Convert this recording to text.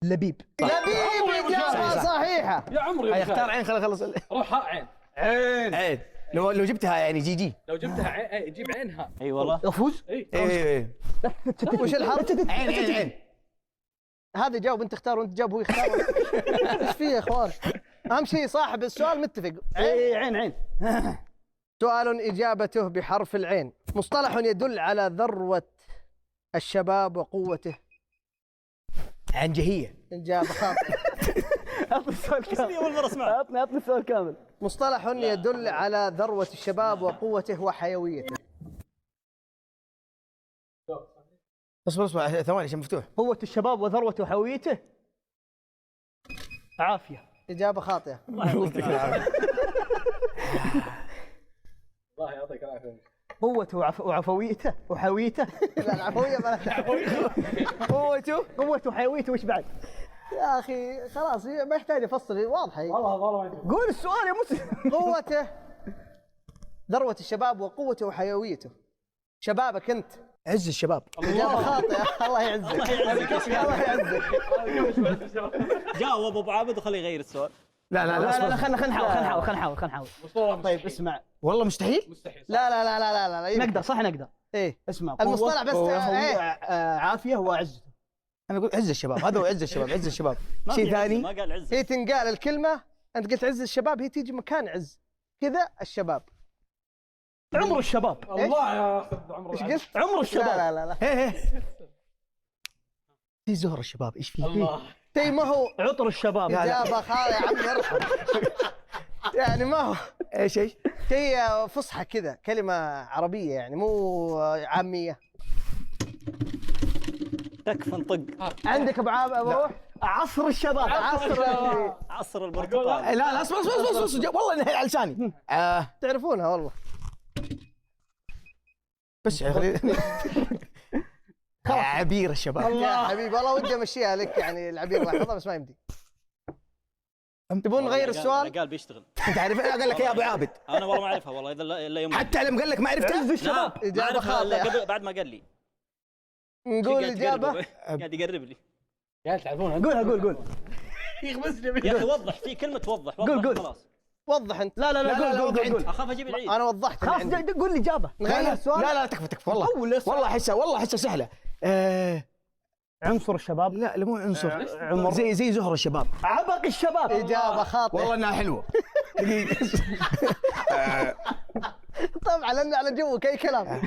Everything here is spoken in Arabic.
لبيب. لبيب إجابة صحيحة. يا عمري يا اختار عين، خلينا نخلص. روح عين. عين. لو جبتها يعني جي. لو جبتها عين جيب عينها. اي والله. افوز. ايه. وش الحرف؟ عين. هذا جاوب انت اختار وانت جاوب هو يختار. ايش فيه يا اخوان؟ اهم شيء صاحب السؤال متفق. اي عين. سؤال اجابته بحرف العين. مصطلح يدل على ذروة الشباب وقوته. عنجهية. اجابة خاطئة. اعطني السؤال كامل. اول مرة اسمع. اعطني السؤال كامل. مصطلح يدل على ذروة الشباب وقوته وحيويته. اصبر ثواني عشان مفتوح. قوة الشباب وذروته وحيويته. عافية. إجابة خاطئة. الله يعطيك العافية. قوته وعفويته وحيويته. لا العفوية قوته وحيويته وش بعد؟ يا أخي خلاص ما يحتاج أفصل، واضحة. والله قول السؤال يا مسلم. قوته ذروة الشباب وقوته وحيويته. شبابك أنت. عز الشباب. إجابة خاطئة. الله يعزك. الله يعزك. جاوب ابو عابد وخليه يغير السؤال. لا خلنا نحاول. طيب اسمع. والله مستحيل. مستحيل. لا نقدر صح نقدر. إيه اسمع. المصطلح بس عافية وعزته. انا اقول عز الشباب، هذا هو عز الشباب. شيء ثاني ما قال عز. هي تنقال الكلمة، أنت قلت عز الشباب، هي تيجي مكان عز كذا الشباب. عمر الشباب. الله ياخذ عمره. ايش قلت؟ عمر الشباب. لا في زهر الشباب، ايش فيه؟ الله. تي ما هو عطر الشباب. إجابة خاطئة يا عمي ارحم. يعني ما هو ايش تي فصحى كذا، كلمة عربية يعني مو عامية. تكفى انطق. عندك ابو روح. عصر الشباب. عصر البرتقال. لا اصبر والله انها على لساني. تعرفونها والله. بس خليني. عبير الشباب. يا حبيبي والله ودي امشيها لك، يعني العبير لاحظها بس ما يمدي. تبون نغير السؤال؟ قال بيشتغل. انت عارف قال لك يا ابو عابد. انا والله ما اعرفها والله الا يوم. حتى لما قال لك ما عرفتها. عز الشباب. إجابة خاطئة. بعد ما قال لي. نقول الإجابة. قاعد يقرب لي. يا تعرفونها. قول. يغمزني. يا اخي وضح، في كلمة توضح. قول. خلاص. وضح انت. لا قول. اخاف اجيب العيد. انا وضحت. خلاص قول الإجابة. نغير السؤال. لا تكفى والله. والله احسها سهله. عنصر الشباب. لا مو عنصر. عمر. زي زهر الشباب. عبق الشباب. إجابة خاطئة. والله انها حلوه. دقيقه. طبعا لأن على جوك اي كلام.